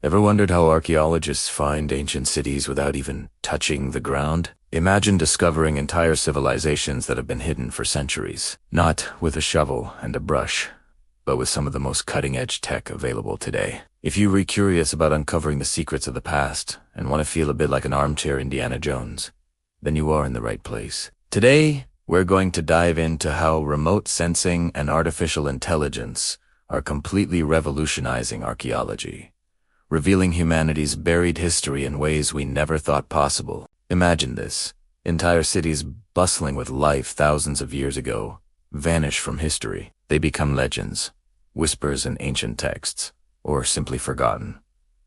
Ever wondered how archaeologists find ancient cities without even touching the ground? Imagine discovering entire civilizations that have been hidden for centuries, not with a shovel and a brush, but with some of the most cutting-edge tech available today. If you were curious about uncovering the secrets of the past and want to feel a bit like an armchair Indiana Jones, then you are in the right place. Today, we're going to dive into how remote sensing and artificial intelligence are completely revolutionizing archaeology, revealing humanity's buried history in ways we never thought possible. Imagine this. Entire cities bustling with life thousands of years ago vanish from history. They become legends, whispers in ancient texts, or simply forgotten,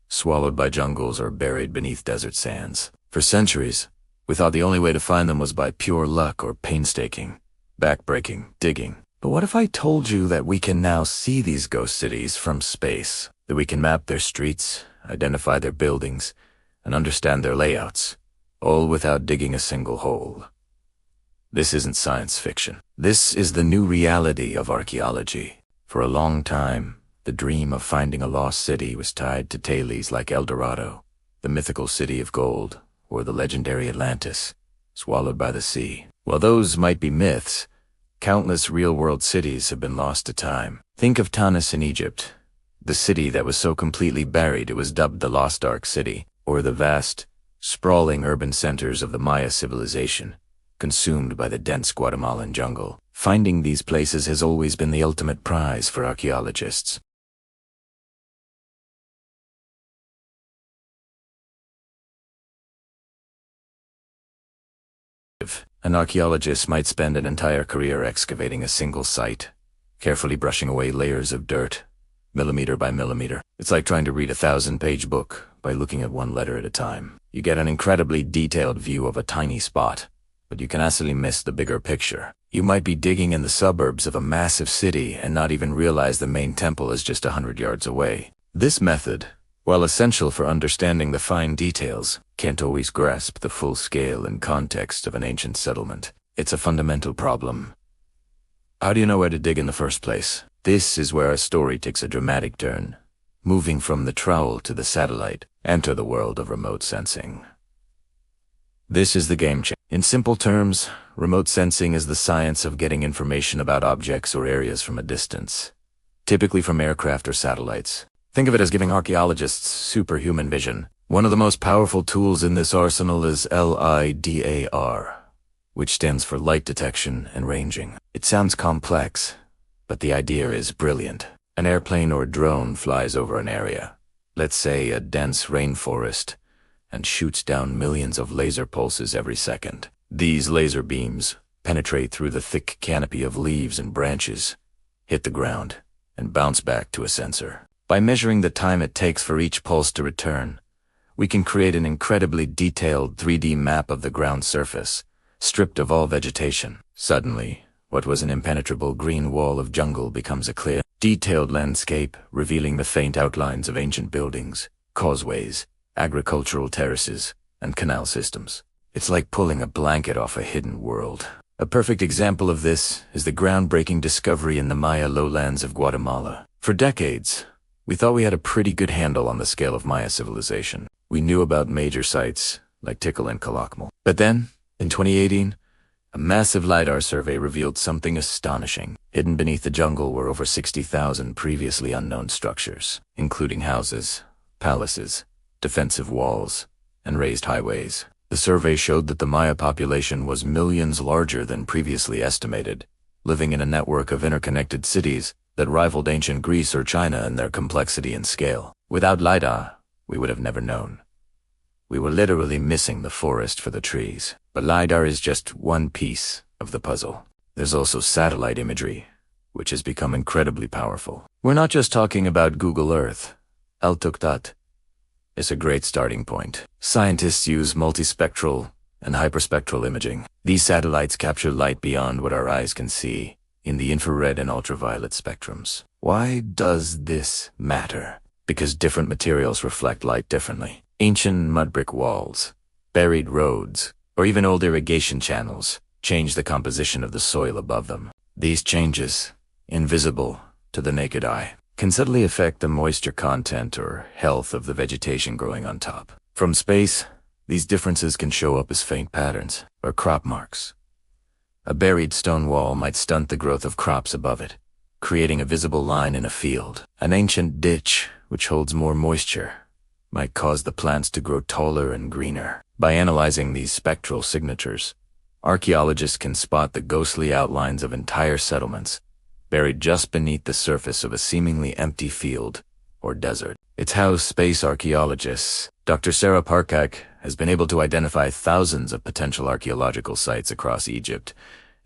swallowed by jungles or buried beneath desert sands. For centuries, we thought the only way to find them was by pure luck or painstaking, backbreaking digging. But what if I told you that we can now see these ghost cities from space, that we can map their streets, identify their buildings, and understand their layouts, all without digging a single hole? This isn't science fiction. This is the new reality of archaeology. For a long time, the dream of finding a lost city was tied to tales like El Dorado, the mythical city of gold, or the legendary Atlantis, swallowed by the sea. While those might be myths, countless real-world cities have been lost to time. Think of Tanis in Egypt, the city that was so completely buried it was dubbed the Lost Ark City, or the vast, sprawling urban centers of the Maya civilization, consumed by the dense Guatemalan jungle. Finding these places has always been the ultimate prize for archaeologists. An archaeologist might spend an entire career excavating a single site, carefully brushing away layers of dirt, millimeter by millimeter. It's like trying to read a 1,000-page book by looking at one letter at a time. You get an incredibly detailed view of a tiny spot, but you can easily miss the bigger picture. You might be digging in the suburbs of a massive city and not even realize the main temple is just 100 yards away. This method, while essential for understanding the fine details, can't always grasp the full scale and context of an ancient settlement. It's a fundamental problem. How do you know where to dig in the first place? This is where our story takes a dramatic turn. Moving from the trowel to the satellite, enter the world of remote sensing. This is the game changer. In simple terms, remote sensing is the science of getting information about objects or areas from a distance, typically from aircraft or satellites. Think of it as giving archaeologists superhuman vision. One of the most powerful tools in this arsenal is LIDAR, which stands for light detection and ranging. It sounds complex, but the idea is brilliant. An airplane or drone flies over an area, let's say a dense rainforest, and shoots down millions of laser pulses every second. These laser beams penetrate through the thick canopy of leaves and branches, hit the ground, and bounce back to a sensor. By measuring the time it takes for each pulse to return, we can create an incredibly detailed 3D map of the ground surface, stripped of all vegetation. Suddenly, what was an impenetrable green wall of jungle becomes a clear, detailed landscape, revealing the faint outlines of ancient buildings, causeways, agricultural terraces, and canal systems. It's like pulling a blanket off a hidden world. A perfect example of this is the groundbreaking discovery in the Maya lowlands of Guatemala. For decades, we thought we had a pretty good handle on the scale of Maya civilization. We knew about major sites like Tikal and Calakmul. But then, in 2018, a massive LiDAR survey revealed something astonishing. Hidden beneath the jungle were over 60,000 previously unknown structures, including houses, palaces, defensive walls, and raised highways. The survey showed that the Maya population was millions larger than previously estimated, living in a network of interconnected cities that rivaled ancient Greece or China in their complexity and scale. Without LiDAR, we would have never known. We were literally missing the forest for the trees. But LiDAR is just one piece of the puzzle. There's also satellite imagery, which has become incredibly powerful. We're not just talking about Google Earth. Altuktat is a great starting point. Scientists use multispectral and hyperspectral imaging. These satellites capture light beyond what our eyes can see in the infrared and ultraviolet spectrums. Why does this matter? Because different materials reflect light differently. Ancient mud brick walls, buried roads, or even old irrigation channels change the composition of the soil above them. These changes, invisible to the naked eye, can subtly affect the moisture content or health of the vegetation growing on top. From space, these differences can show up as faint patterns or crop marks. A buried stone wall might stunt the growth of crops above it, creating a visible line in a field. An ancient ditch, which holds more moisture, might cause the plants to grow taller and greener. By analyzing these spectral signatures, archaeologists can spot the ghostly outlines of entire settlements, buried just beneath the surface of a seemingly empty field or desert. It's how space archaeologists, Dr. Sarah Parkak, has been able to identify thousands of potential archaeological sites across Egypt,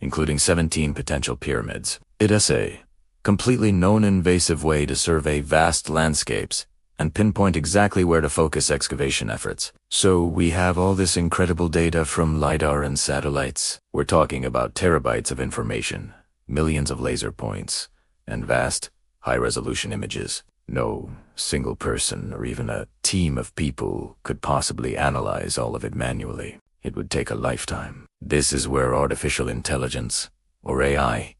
including 17 potential pyramids. It's a completely non-invasive way to survey vast landscapes and pinpoint exactly where to focus excavation efforts. So we have all this incredible data from LiDAR and satellites. We're talking about terabytes of information, millions of laser points, and vast, high-resolution images. No single person or even a team of people could possibly analyze all of it manually. It would take a lifetime. This is where artificial intelligence, or AI,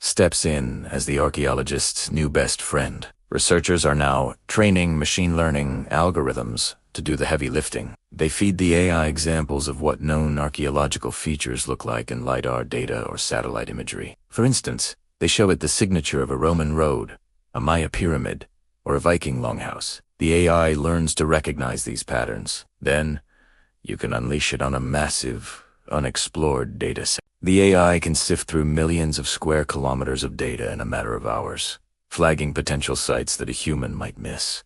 steps in as the archaeologist's new best friend. Researchers are now training machine learning algorithms to do the heavy lifting. They feed the AI examples of what known archaeological features look like in LiDAR data or satellite imagery. For instance, they show it the signature of a Roman road, a Maya pyramid, or a Viking longhouse. The AI learns to recognize these patterns. Then, you can unleash it on a massive, unexplored dataset. The AI can sift through millions of square kilometers of data in a matter of hours, flagging potential sites that a human might miss.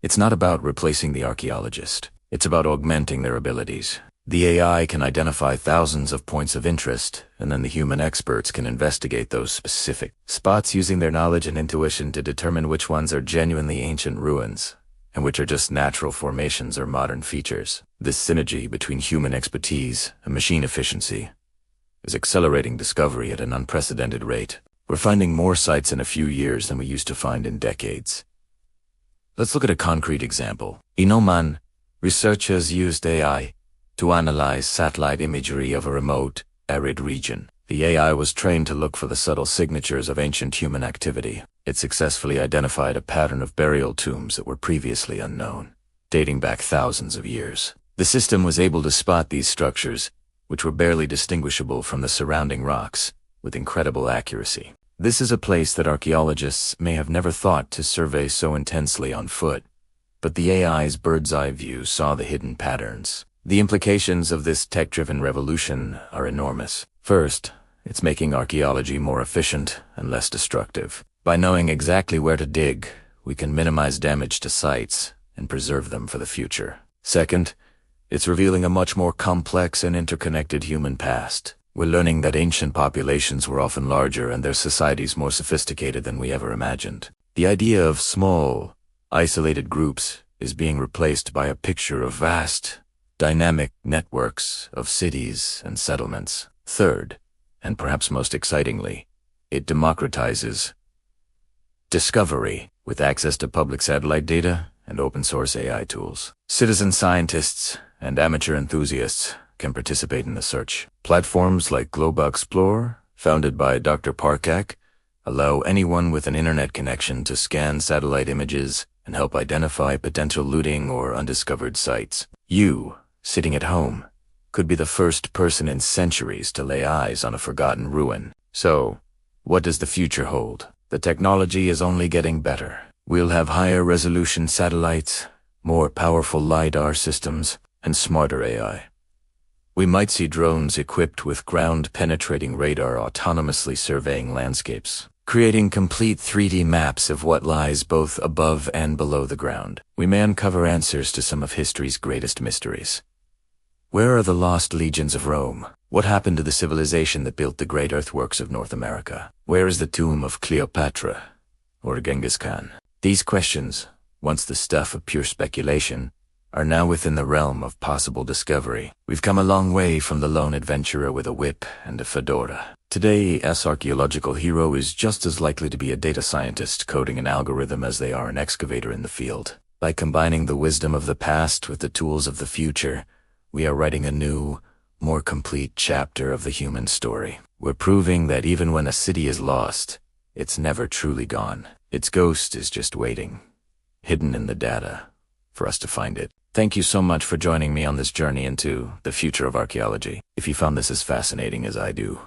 It's not about replacing the archaeologist. It's about augmenting their abilities. The AI can identify thousands of points of interest, and then the human experts can investigate those specific spots using their knowledge and intuition to determine which ones are genuinely ancient ruins, and which are just natural formations or modern features. This synergy between human expertise and machine efficiency is accelerating discovery at an unprecedented rate. We're finding more sites in a few years than we used to find in decades. Let's look at a concrete example. In Oman, researchers used AI to analyze satellite imagery of a remote, arid region. The AI was trained to look for the subtle signatures of ancient human activity. It successfully identified a pattern of burial tombs that were previously unknown, dating back thousands of years. The system was able to spot these structures, which were barely distinguishable from the surrounding rocks, with incredible accuracy. This is a place that archaeologists may have never thought to survey so intensely on foot, but the AI's bird's-eye view saw the hidden patterns. The implications of this tech-driven revolution are enormous. First, it's making archaeology more efficient and less destructive. By knowing exactly where to dig, we can minimize damage to sites and preserve them for the future. Second, it's revealing a much more complex and interconnected human past. We're learning that ancient populations were often larger and their societies more sophisticated than we ever imagined. The idea of small, isolated groups is being replaced by a picture of vast, dynamic networks of cities and settlements. Third, and perhaps most excitingly, it democratizes discovery with access to public satellite data and open-source AI tools. Citizen scientists and amateur enthusiasts can participate in the search. Platforms like Global Explorer, founded by Dr. Parkak, allow anyone with an internet connection to scan satellite images and help identify potential looting or undiscovered sites. You, sitting at home, could be the first person in centuries to lay eyes on a forgotten ruin. So, what does the future hold? The technology is only getting better. We'll have higher resolution satellites, more powerful LiDAR systems, and smarter AI. We might see drones equipped with ground-penetrating radar autonomously surveying landscapes, creating complete 3D maps of what lies both above and below the ground. We may uncover answers to some of history's greatest mysteries. Where are the lost legions of Rome? What happened to the civilization that built the great earthworks of North America? Where is the tomb of Cleopatra or Genghis Khan? These questions, once the stuff of pure speculation, are now within the realm of possible discovery. We've come a long way from the lone adventurer with a whip and a fedora. Today, an archaeological hero is just as likely to be a data scientist coding an algorithm as they are an excavator in the field. By combining the wisdom of the past with the tools of the future, we are writing a new, more complete chapter of the human story. We're proving that even when a city is lost, it's never truly gone. Its ghost is just waiting, hidden in the data, for us to find it. Thank you so much for joining me on this journey into the future of archaeology. If you found this as fascinating as I do,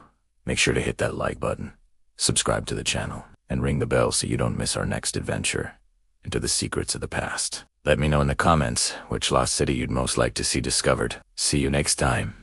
make sure to hit that like button, subscribe to the channel, and ring the bell so you don't miss our next adventure into the secrets of the past. Let me know in the comments which lost city you'd most like to see discovered. See you next time.